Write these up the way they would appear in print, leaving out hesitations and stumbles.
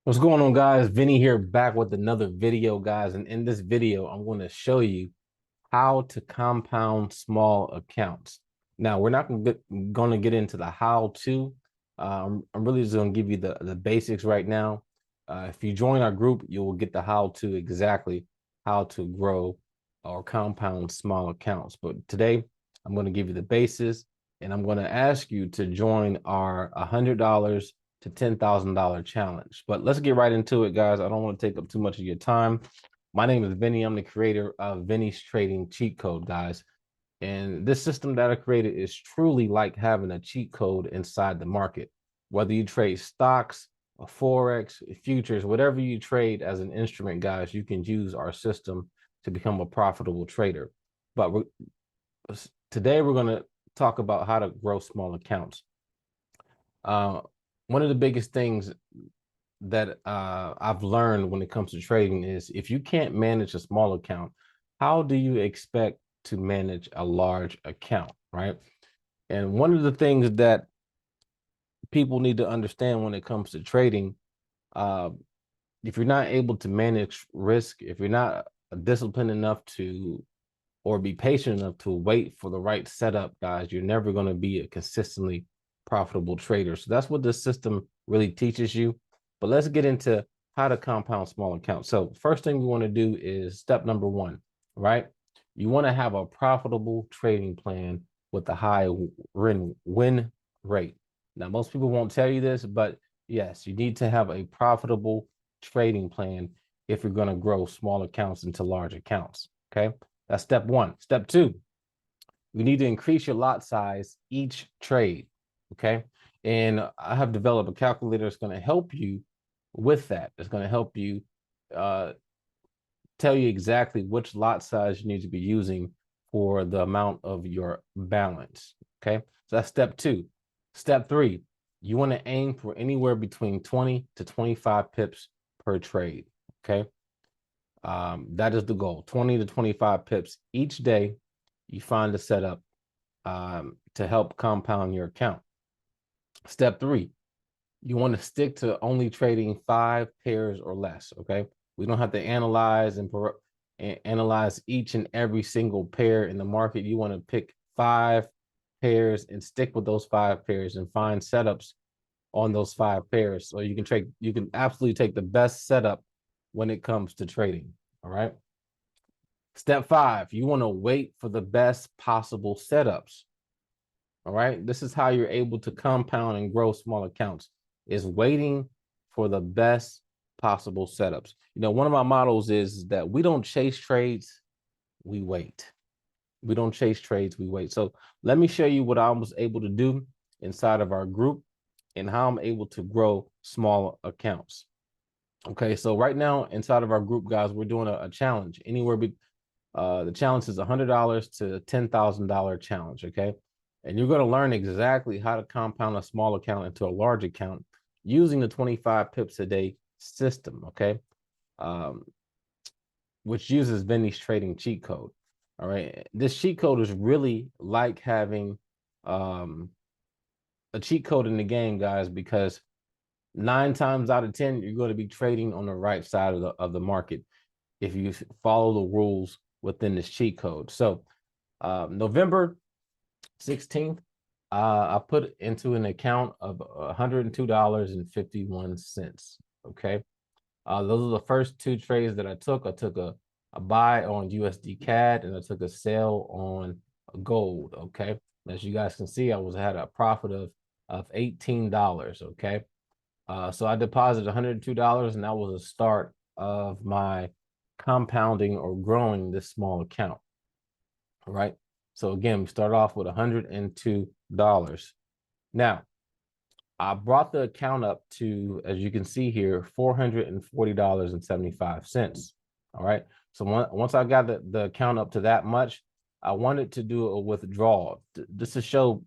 What's going on, guys? Vinny here, back with another video, guys. And in this video, I'm going to show you how to compound small accounts. Now, we're not going to get into the how to. I'm really just going to give you the basics right now. If you join our group, you will get the how to, exactly how to grow or compound small accounts. But today, I'm going to give you the basis, and I'm going to ask you to join our $100 to $10,000 challenge. But let's get right into it, guys. I don't want to take up too much of your time. My name is Vinny. I'm the creator of Vinny's Trading Cheat Code, guys. And this system that I created is truly like having a cheat code inside the market. Whether you trade stocks, or Forex, futures, whatever you trade as an instrument, guys, you can use our system to become a profitable trader. But today we're going to talk about how to grow small accounts. One of the biggest things that I've learned when it comes to trading is if you can't manage a small account, how do you expect to manage a large account, right? And one of the things that people need to understand when it comes to trading, uh, if you're not able to manage risk, if you're not disciplined enough to, or be patient enough to wait for the right setup, guys, you're never going to be a consistently profitable trader. So that's what this system really teaches you. But let's get into how to compound small accounts. So first thing we want to do is step number one, right? You want to have a profitable trading plan with a high win rate. Now, most people won't tell you this, but yes, you need to have a profitable trading plan if you're going to grow small accounts into large accounts. Okay. That's step one. Step two, you need to increase your lot size each trade. Okay. And I have developed a calculator that's going to help you with that. It's going to help you uh, tell you exactly which lot size you need to be using for the amount of your balance. Okay. So that's step two. Step three, you want to aim for anywhere between 20 to 25 pips per trade. Okay. That is the goal, 20 to 25 pips each day. You find a setup to help compound your account. Step three, you want to stick to only trading 5 pairs or less. Okay. We don't have to analyze and analyze each and every single pair in the market. You want to pick 5 pairs and stick with those 5 pairs and find setups on those 5 pairs. So you can absolutely take the best setup when it comes to trading. All right. Step five, you want to wait for the best possible setups. All right. This is how you're able to compound and grow small accounts, is waiting for the best possible setups. You know, one of my models is that we don't chase trades, we wait. We don't chase trades, we wait. So let me show you what I was able to do inside of our group and how I'm able to grow small accounts. Okay, so right now inside of our group, guys, we're doing a challenge. The challenge is $100 to $10,000 challenge. Okay, and you're going to learn exactly how to compound a small account into a large account using the 25 pips a day system. Okay, um, which uses Vinny's trading cheat code. All right, this cheat code is really like having um, a cheat code in the game, guys, because 9 times out of 10, you're going to be trading on the right side of the market if you follow the rules within this cheat code. So November 16th, I put into an account of $102.51. Okay. Those are the first 2 trades that I took. I took a buy on USD CAD and I took a sell on gold. Okay. As you guys can see, had a profit of $18. Okay. So I deposited $102, and that was the start of my compounding or growing this small account. All right. So again, we start off with $102. Now, I brought the account up to, as you can see here, $440.75. All right. So once I got the account up to that much, I wanted to do a withdrawal just to show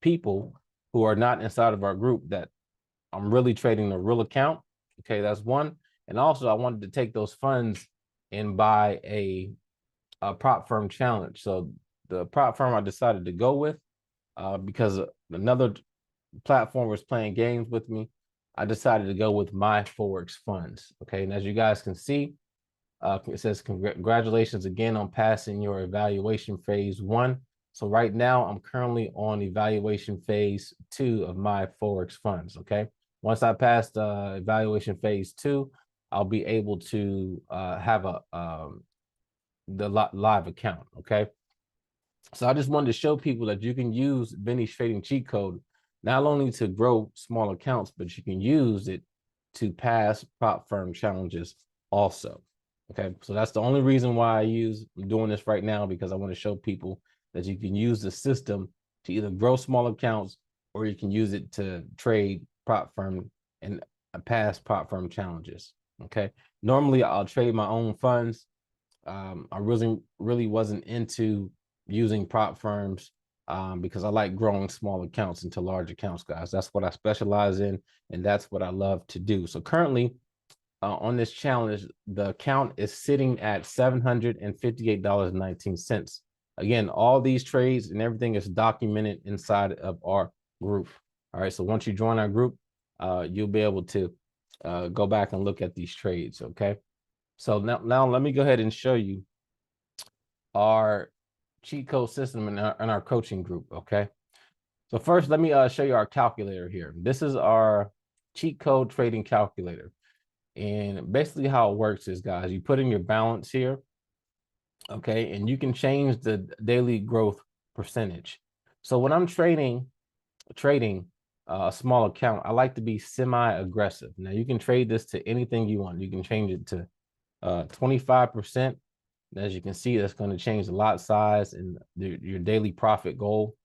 people who are not inside of our group that I'm really trading a real account. Okay, that's one. And also, I wanted to take those funds and buy a prop firm challenge. So the prop firm I decided to go with because another platform was playing games with me. I decided to go with my Forex funds. Okay, and as you guys can see, it says congratulations again on passing your evaluation phase 1. So right now I'm currently on evaluation phase 2 of my Forex funds. Okay, once I pass evaluation phase 2, I'll be able to have the live account. Okay, so I just wanted to show people that you can use Vinny's trading cheat code not only to grow small accounts, but you can use it to pass prop firm challenges also. Okay, so that's the only reason why I'm doing this right now, because I want to show people that you can use the system to either grow small accounts or you can use it to trade prop firm and pass prop firm challenges. Okay, normally I'll trade my own funds. I really wasn't into using prop firms because I like growing small accounts into large accounts, guys. That's what I specialize in, and that's what I love to do. So currently, on this challenge, the account is sitting at $758.19. Again, all these trades and everything is documented inside of our group. All right, so once you join our group, you'll be able to go back and look at these trades. Okay. So now let me go ahead and show you our cheat code system in our coaching group. Okay. So first, let me show you our calculator here. This is our cheat code trading calculator. And basically how it works is, guys, you put in your balance here. Okay. And you can change the daily growth percentage. So when I'm trading a small account, I like to be semi-aggressive. Now you can trade this to anything you want. You can change it to 25%. As you can see, that's going to change the lot size and your daily profit goal.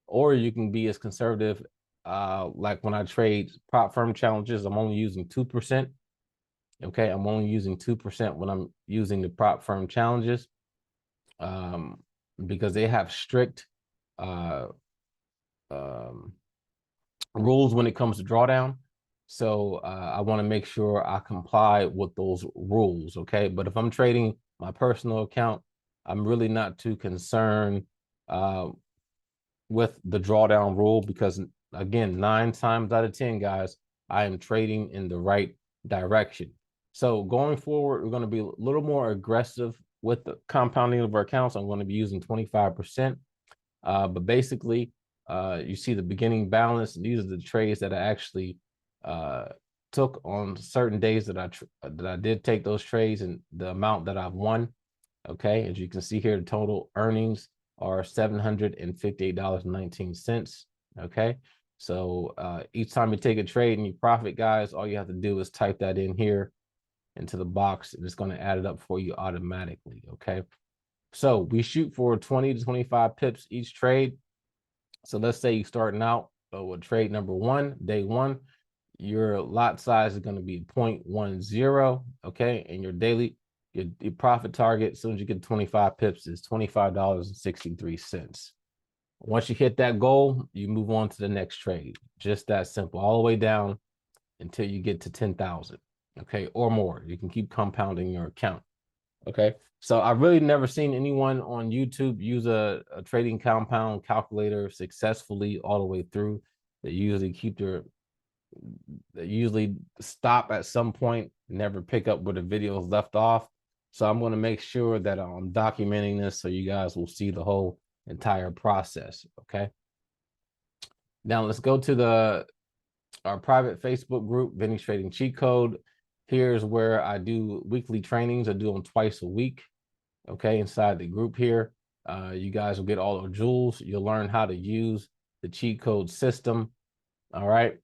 Or you can be as conservative, like when I trade prop firm challenges, I'm only using 2%. Okay, I'm only using 2% when I'm using the prop firm challenges, because they have strict uh, um, rules when it comes to drawdown. So I want to make sure I comply with those rules. Okay, but if I'm trading my personal account, I'm really not too concerned with the drawdown rule, because again, 9 times out of 10, guys, I am trading in the right direction. So going forward, we're going to be a little more aggressive with the compounding of our accounts. I'm going to be using 25%. But basically, you see the beginning balance. These are the trades that I actually took on certain days that I did take those trades, and the amount that I've won. Okay, as you can see here, the total earnings are $758.19. Okay, so each time you take a trade and you profit, guys, all you have to do is type that in here into the box, and it's going to add it up for you automatically. Okay, so we shoot for 20 to 25 pips each trade. So let's say you're starting out with trade number 1, day 1, your lot size is going to be 0.10. Okay, and your daily your profit target, as soon as you get 25 pips, is $25.63. Once you hit that goal, you move on to the next trade. Just that simple, all the way down until you get to 10,000. Okay, or more. You can keep compounding your account. Okay, so I've really never seen anyone on YouTube use a trading compound calculator successfully all the way through. They usually stop at some point, never pick up where the video is left off. So I'm going to make sure that I'm documenting this so you guys will see the whole entire process. Okay. Now let's go to our private Facebook group, Vinny's Trading Cheat Code. Here's where I do weekly trainings. I do them twice a week. Okay, inside the group here, you guys will get all the jewels. You'll learn how to use the cheat code system. All right,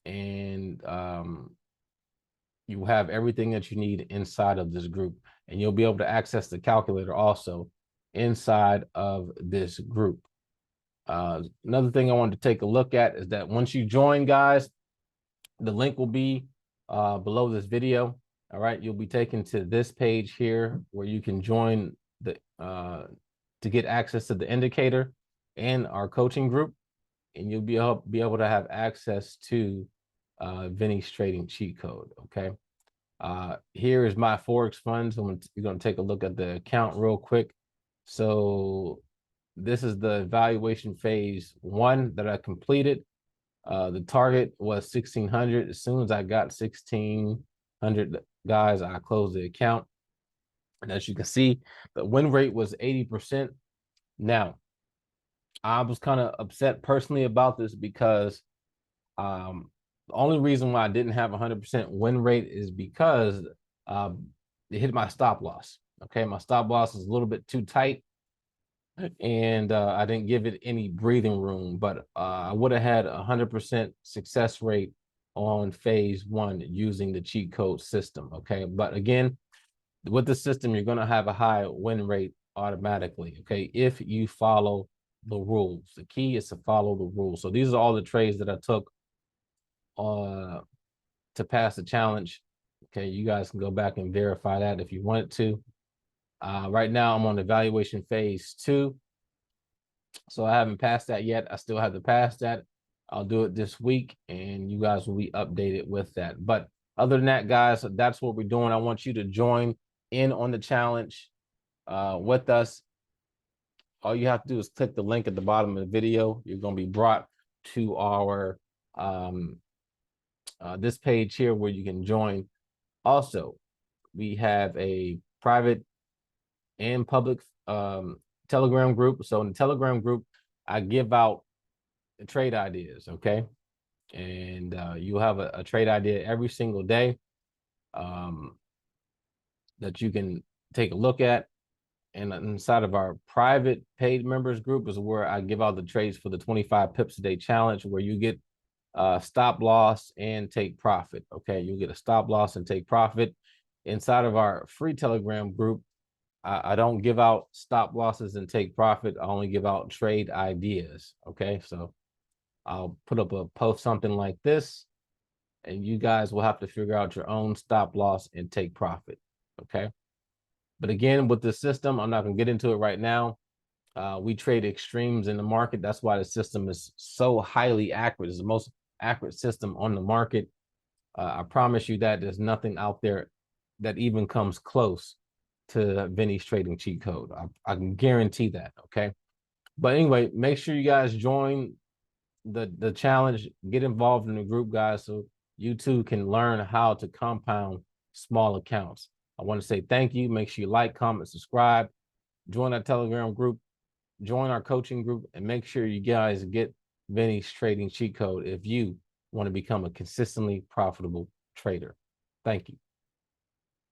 and you have everything that you need inside of this group, and you'll be able to access the calculator also inside of this group. Another thing I wanted to take a look at is that once you join, guys, the link will be below this video. All right, you'll be taken to this page here where you can join the to get access to the indicator and our coaching group, and you'll be able to have access to Vinny's Trading Cheat Code. Okay, here is my Forex funds. You're going to take a look at the account real quick. So this is the evaluation phase 1 that I completed. The target was 1,600. As soon as I got 1,600 guys, I closed the account. And as you can see, the win rate was 80%. Now, I was kind of upset personally about this because the only reason why I didn't have 100% win rate is because it hit my stop loss. Okay, my stop loss is a little bit too tight, and I didn't give it any breathing room. But I would have had 100% success rate on phase one using the cheat code system. Okay, but again, with the system, you're going to have a high win rate automatically. Okay, if you follow the rules. The key is to follow the rules. So these are all the trades that I took to pass the challenge. Okay, you guys can go back and verify that if you wanted to. Right now, I'm on evaluation phase 2. So I haven't passed that yet. I still have to pass that. I'll do it this week, and you guys will be updated with that. But other than that, guys, that's what we're doing. I want you to join in on the challenge with us. All you have to do is click the link at the bottom of the video. You're going to be brought to our this page here where you can join. Also, we have a private and public Telegram group. So in the Telegram group, I give out trade ideas, okay? And you have a trade idea every single day that you can take a look at. And inside of our private paid members group is where I give out the trades for the 25 pips a day challenge, where you get stop loss and take profit. Okay, you get a stop loss and take profit. Inside of our free Telegram group, I don't give out stop losses and take profit. I only give out trade ideas. Okay, so I'll put up a post something like this, and you guys will have to figure out your own stop loss and take profit. Okay. But again, with the system, I'm not going to get into it right now. We trade extremes in the market. That's why the system is so highly accurate. It's the most accurate system on the market. I promise you that there's nothing out there that even comes close to Vinny's trading cheat code. I can guarantee that. Okay. But anyway, make sure you guys join the challenge. Get involved in the group, guys, so you too can learn how to compound small accounts. I want to say thank you. Make sure you like, comment, subscribe, join our Telegram group, join our coaching group, and make sure you guys get Vinny's trading cheat code if you want to become a consistently profitable trader. Thank you.